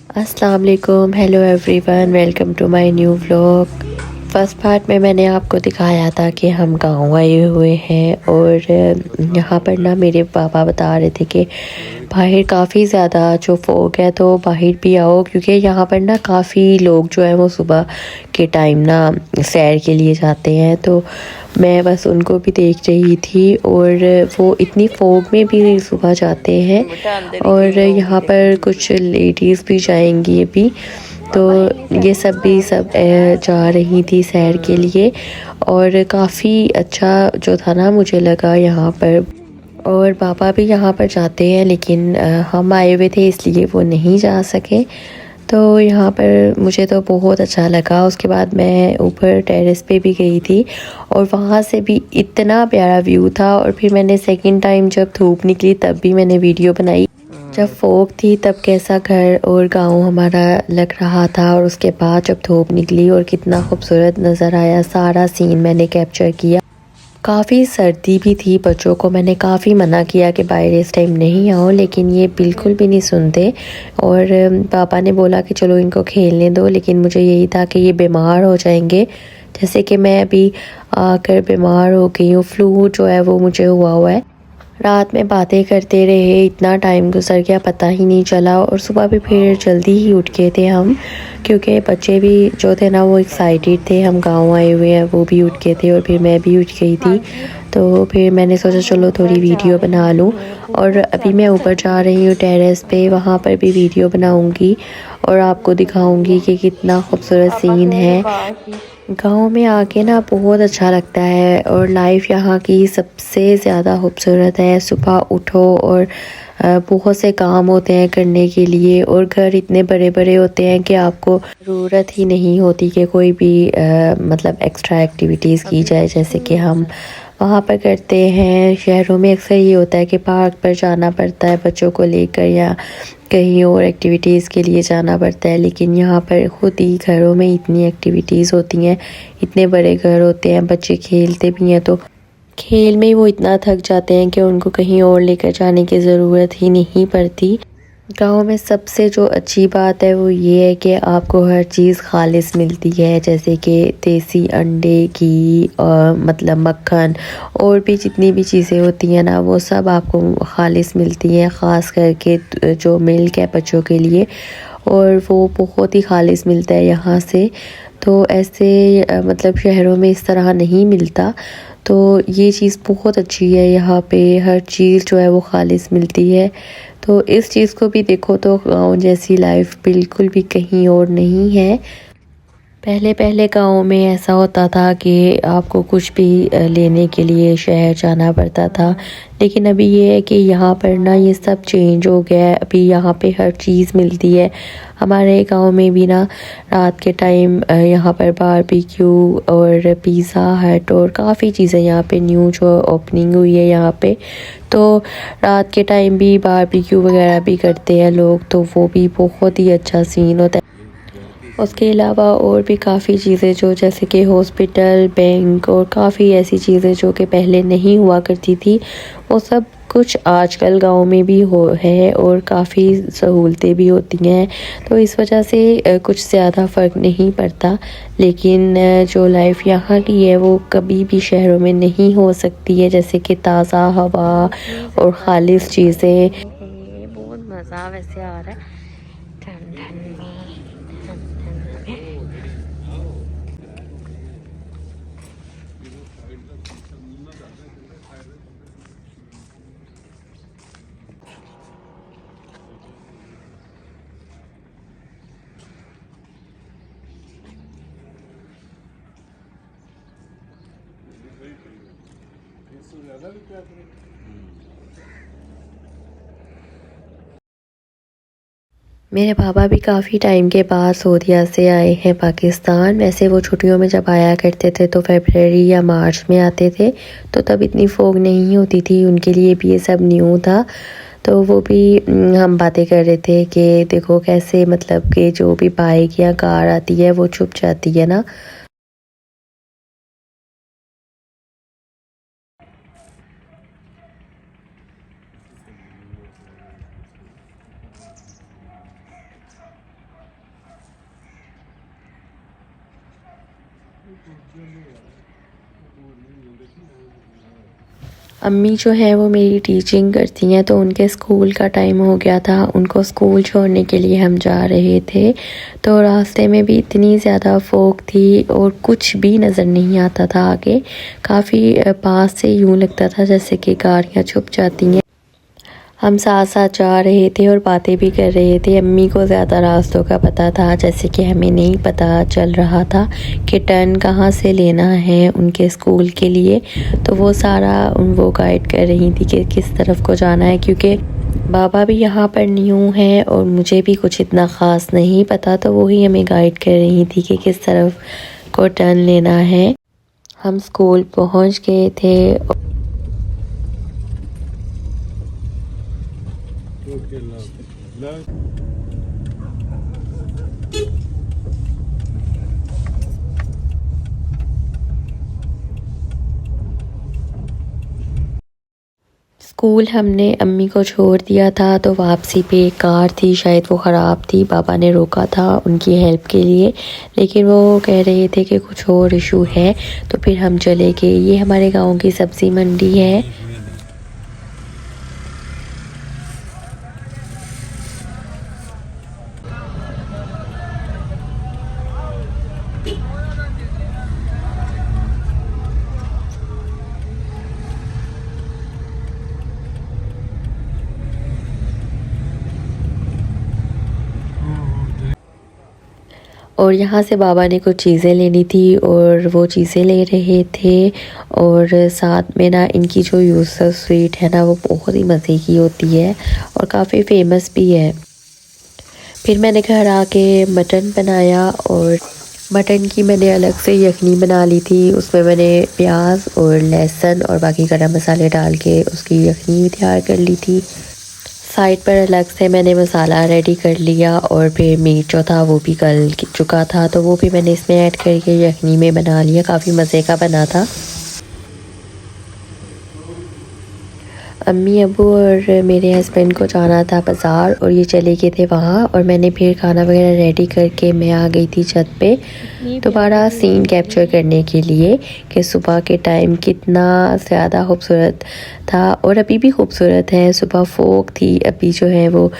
अस्सलाम वालेकुम, hello everyone, welcome to my new vlog. First part में मैंने आपको दिखाया था कि हम गांव आए हुए हैं और यहाँ पर ना मेरे पापा बता रहे थे कि बाहर काफ़ी ज़्यादा जो फोग है तो बाहर भी आओ, क्योंकि यहाँ पर ना काफ़ी लोग जो है वो सुबह के टाइम ना सैर के लिए जाते हैं। तो मैं बस उनको भी देख रही थी और वो इतनी फोग में भी सुबह जाते हैं और यहाँ पर कुछ लेडीज़ भी जाएंगी अभी। तो ये सब भी सब जा रही थी सैर के लिए और काफ़ी अच्छा जो था ना मुझे लगा यहाँ पर। और पापा भी यहाँ पर जाते हैं लेकिन हम आए हुए थे इसलिए वो नहीं जा सके। तो यहाँ पर मुझे तो बहुत अच्छा लगा। उसके बाद मैं ऊपर टेरेस पे भी गई थी और वहाँ से भी इतना प्यारा व्यू था। और फिर मैंने सेकंड टाइम जब धूप निकली तब भी मैंने वीडियो बनाई। जब फोग थी तब कैसा घर और गांव हमारा लग रहा था और उसके बाद जब धूप निकली और कितना खूबसूरत नज़र आया, सारा सीन मैंने कैप्चर किया। काफ़ी सर्दी भी थी, बच्चों को मैंने काफ़ी मना किया कि बाहर इस टाइम नहीं आओ, लेकिन ये बिल्कुल भी नहीं सुनते। और पापा ने बोला कि चलो इनको खेलने दो, लेकिन मुझे यही था कि ये बीमार हो जाएंगे, जैसे कि मैं अभी आकर बीमार हो गई हूँ। फ्लू जो है वो मुझे हुआ हुआ है। रात में बातें करते रहे, इतना टाइम गुजर गया पता ही नहीं चला। और सुबह भी फिर जल्दी ही उठ गए थे हम, क्योंकि बच्चे भी जो थे ना वो एक्साइटेड थे, हम गांव आए हुए हैं, वो भी उठ गए थे और फिर मैं भी उठ गई थी। तो फिर मैंने सोचा चलो थोड़ी वीडियो बना लूँ। और अभी मैं ऊपर जा रही हूँ टेरेस पे, वहाँ पर भी वीडियो बनाऊँगी और आपको दिखाऊँगी कि कितना खूबसूरत सीन है। गांव में आके ना बहुत अच्छा लगता है और लाइफ यहाँ की सबसे ज़्यादा खूबसूरत है। सुबह उठो और बहुत से काम होते हैं करने के लिए और घर इतने बड़े बड़े होते हैं कि आपको ज़रूरत ही नहीं होती कि कोई भी मतलब एक्स्ट्रा एक्टिविटीज़ की जाए, जैसे कि हम वहाँ पर करते हैं। शहरों में अक्सर ये होता है कि पार्क पर जाना पड़ता है बच्चों को लेकर या कहीं और एक्टिविटीज़ के लिए जाना पड़ता है, लेकिन यहाँ पर खुद ही घरों में इतनी एक्टिविटीज़ होती हैं, इतने बड़े घर होते हैं, बच्चे खेलते भी हैं। तो खेल में ही वो इतना थक जाते हैं कि उनको कहीं और लेकर जाने की ज़रूरत ही नहीं पड़ती। गांव में सबसे जो अच्छी बात है वो ये है कि आपको हर चीज़ खालिस मिलती है, जैसे कि देसी अंडे, घी और मतलब मक्खन और भी जितनी भी चीज़ें होती हैं ना वो सब आपको खालिस मिलती हैं। ख़ास करके जो मिल्क है बच्चों के लिए, और वो बहुत ही खालिस मिलता है यहाँ से। तो ऐसे मतलब शहरों में इस तरह नहीं मिलता। तो ये चीज़ बहुत अच्छी है, यहाँ पे हर चीज़ जो है वो खालिस मिलती है। तो इस चीज़ को भी देखो तो गाँव जैसी लाइफ बिल्कुल भी कहीं और नहीं है। पहले पहले गाँव में ऐसा होता था कि आपको कुछ भी लेने के लिए शहर जाना पड़ता था, लेकिन अभी ये है कि यहाँ पर ना ये सब चेंज हो गया है। अभी यहाँ पे हर चीज़ मिलती है। हमारे गांव में भी ना रात के टाइम यहाँ पर बारबेक्यू और पिज़्ज़ा हट और काफ़ी चीज़ें यहाँ पे न्यू जो ओपनिंग हुई है यहाँ पे, तो रात के टाइम भी बारबेक्यू वगैरह भी करते हैं लोग, तो वो भी बहुत ही अच्छा सीन होता है। उसके अलावा और भी काफ़ी चीज़ें जो जैसे कि हॉस्पिटल, बैंक और काफ़ी ऐसी चीज़ें जो कि पहले नहीं हुआ करती थी, वो सब कुछ आजकल गांव में भी हो है और काफ़ी सहूलतें भी होती हैं। तो इस वजह से कुछ ज़्यादा फ़र्क नहीं पड़ता। लेकिन जो लाइफ यहाँ की है वो कभी भी शहरों में नहीं हो सकती है, जैसे कि ताज़ा हवा और खालिश चीज़ें। बहुत मज़ा वैसे आ रहा है ठंड ठंड में, ठंड ठंड में। मेरे पापा भी काफ़ी टाइम के बाद सऊदीया से आए हैं पाकिस्तान। वैसे वो छुट्टियों में जब आया करते थे तो फरवरी या मार्च में आते थे, तो तब इतनी फोग नहीं होती थी, उनके लिए भी ये सब न्यू था। तो वो भी हम बातें कर रहे थे कि देखो कैसे मतलब कि जो भी बाइक या कार आती है वो छुप जाती है ना। अम्मी जो है वो मेरी टीचिंग करती हैं, तो उनके स्कूल का टाइम हो गया था, उनको स्कूल छोड़ने के लिए हम जा रहे थे। तो रास्ते में भी इतनी ज़्यादा फोग थी और कुछ भी नज़र नहीं आता था आगे। काफ़ी पास से यूँ लगता था जैसे कि गाड़ियाँ छुप जाती हैं। हम साथ साथ जा रहे थे और बातें भी कर रहे थे। अम्मी को ज़्यादा रास्तों का पता था, जैसे कि हमें नहीं पता चल रहा था कि टर्न कहाँ से लेना है उनके स्कूल के लिए। तो वो सारा वो गाइड कर रही थी कि किस तरफ को जाना है, क्योंकि बाबा भी यहाँ पर न्यू हैं और मुझे भी कुछ इतना ख़ास नहीं पता, तो वो ही हमें गाइड कर रही थी कि किस तरफ को टर्न लेना है। हम स्कूल पहुँच गए थे। स्कूल हमने अम्मी को छोड़ दिया था, तो वापसी पे एक कार थी, शायद वो ख़राब थी। पापा ने रोका था उनकी हेल्प के लिए, लेकिन वो कह रहे थे कि कुछ और इशू है, तो फिर हम चले गए। ये हमारे गांव की सब्ज़ी मंडी है। और यहाँ से बाबा ने कुछ चीज़ें लेनी थी और वो चीज़ें ले रहे थे। और साथ में ना इनकी जो यूसुफ स्वीट है ना, वो बहुत ही मज़े की होती है और काफ़ी फेमस भी है। फिर मैंने घर आके मटन बनाया और मटन की मैंने अलग से यखनी बना ली थी। उसमें मैंने प्याज और लहसुन और बाकी गरम मसाले डाल के उसकी यखनी भी तैयार कर ली थी। साइड पर अलग से मैंने मसाला रेडी कर लिया और फिर मीट जो था वो भी गल चुका था, तो वो भी मैंने इसमें ऐड करके यखनी में बना लिया। काफ़ी मज़े का बना था। अम्मी अब्बू और मेरे हस्बैंड को जाना था बाज़ार और ये चले गए थे वहाँ, और मैंने फिर खाना वगैरह रेडी करके मैं आ गई थी छत पे दोबारा सीन कैप्चर करने के लिए कि सुबह के टाइम कितना ज़्यादा खूबसूरत था, और अभी भी खूबसूरत है। सुबह फोग थी, अभी जो है वो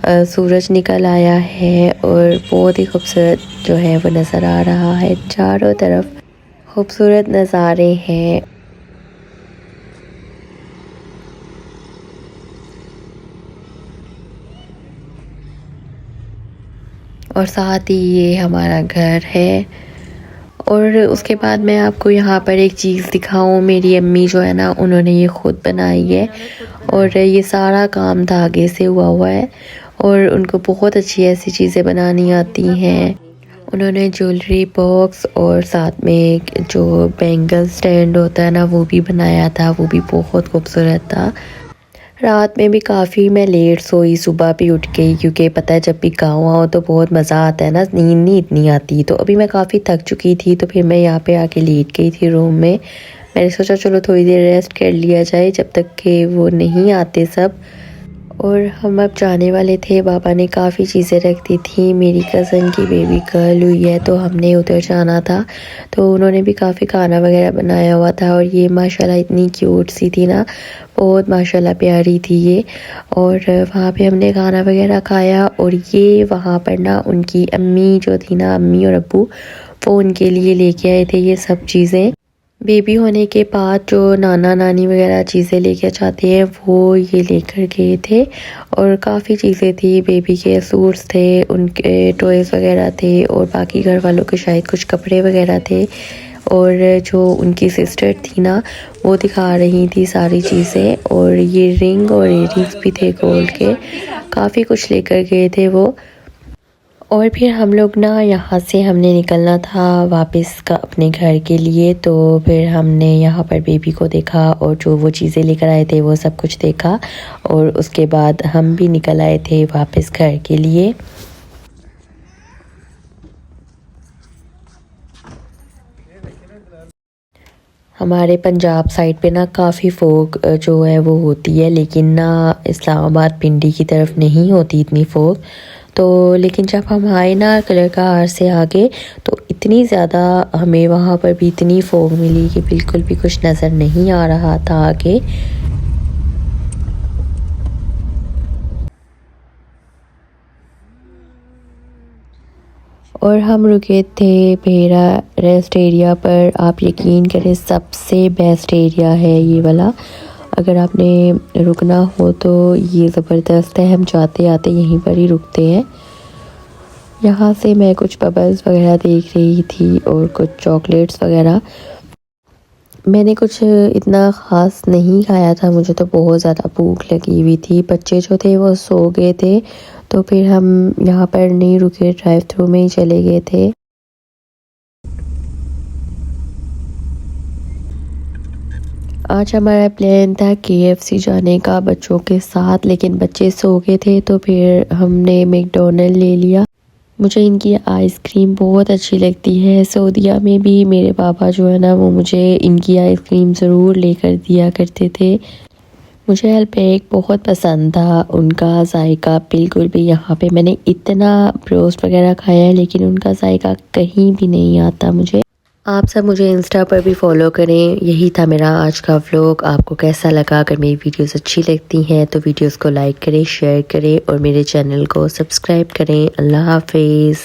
सूरज निकल आया है और बहुत ही खूबसूरत जो है वो नज़र आ रहा है। चारों तरफ खूबसूरत नज़ारे हैं। और साथ ही ये हमारा घर है। और उसके बाद मैं आपको यहाँ पर एक चीज़ दिखाऊं। मेरी अम्मी जो है ना, उन्होंने ये ख़ुद बनाई है और ये सारा काम धागे से हुआ है और उनको बहुत अच्छी ऐसी चीज़ें बनानी आती हैं। उन्होंने ज्वेलरी बॉक्स और साथ में जो बैंगल स्टैंड होता है ना, वो भी बनाया था, वो भी बहुत खूबसूरत था। रात में भी काफ़ी मैं लेट सोई, सुबह भी उठ गई, क्योंकि पता है जब भी गाँव आओ तो बहुत मज़ा आता है ना, नींद नहीं इतनी आती। तो अभी मैं काफ़ी थक चुकी थी, तो फिर मैं यहाँ पे आके लेट गई थी रूम में। मैंने सोचा चलो थोड़ी देर रेस्ट कर लिया जाए जब तक कि वो नहीं आते सब। और हम अब जाने वाले थे। बाबा ने काफ़ी चीज़ें रख दी थी। मेरी कज़न की बेबी गर्ल हुई है, तो हमने उधर जाना था, तो उन्होंने भी काफ़ी खाना वगैरह बनाया हुआ था। और ये माशाल्लाह इतनी क्यूट सी थी ना, बहुत माशाल्लाह प्यारी थी ये। और वहाँ पे हमने खाना वगैरह खाया। और ये वहाँ पर ना उनकी अम्मी जो थी ना, अम्मी और अब्बू, वो उनके लिए लेके आए थे ये सब चीज़ें। बेबी होने के बाद जो नाना नानी वगैरह चीज़ें लेके जाते हैं, वो ये लेकर गए थे। और काफ़ी चीज़ें थी, बेबी के सूट्स थे, उनके टॉयज़ वगैरह थे, और बाकी घर वालों के शायद कुछ कपड़े वगैरह थे। और जो उनकी सिस्टर थी ना, वो दिखा रही थी सारी चीज़ें। और ये रिंग और इयररिंग्स भी थे गोल्ड के, काफ़ी कुछ लेकर गए थे वो। और फिर हम लोग ना यहाँ से हमने निकलना था वापस का अपने घर के लिए। तो फिर हमने यहाँ पर बेबी को देखा और जो वो चीज़ें लेकर आए थे वो सब कुछ देखा, और उसके बाद हम भी निकल आए थे वापस घर के लिए। हमारे पंजाब साइड पे ना काफ़ी फोक जो है वो होती है, लेकिन ना इस्लामाबाद पिंडी की तरफ नहीं होती इतनी फोक। तो लेकिन जब हम आए ना कलर का हार से आगे, तो इतनी ज़्यादा हमें वहाँ पर भी इतनी फॉग मिली कि बिल्कुल भी कुछ नज़र नहीं आ रहा था आगे। और हम रुके थे पेरा रेस्ट एरिया पर। आप यकीन करें सबसे बेस्ट एरिया है ये वाला। अगर आपने रुकना हो तो ये ज़बरदस्त है। हम जाते आते यहीं पर ही रुकते हैं। यहाँ से मैं कुछ बबल्स वगैरह देख रही थी और कुछ चॉकलेट्स वगैरह। मैंने कुछ इतना ख़ास नहीं खाया था, मुझे तो बहुत ज़्यादा भूख लगी हुई थी। बच्चे जो थे वो सो गए थे, तो फिर हम यहाँ पर नहीं रुके, ड्राइव थ्रू में ही चले गए थे। आज हमारा प्लान था KFC जाने का बच्चों के साथ, लेकिन बच्चे सो गए थे तो फिर हमने मैकडोनल्ड ले लिया। मुझे इनकी आइसक्रीम बहुत अच्छी लगती है। सऊदीया में भी मेरे पापा जो है ना वो मुझे इनकी आइसक्रीम ज़रूर लेकर दिया करते थे। मुझे अल्पेक बहुत पसंद था, उनका जायका बिल्कुल भी यहाँ पे मैंने इतना ब्रोस्ट वगैरह खाया है लेकिन उनका जायका कहीं भी नहीं आता मुझे। आप सब मुझे इंस्टा पर भी फॉलो करें। यही था मेरा आज का व्लॉग। आपको कैसा लगा? अगर मेरी वीडियोस अच्छी लगती हैं तो वीडियोस को लाइक करें, शेयर करें और मेरे चैनल को सब्सक्राइब करें। अल्लाह हाफिज़।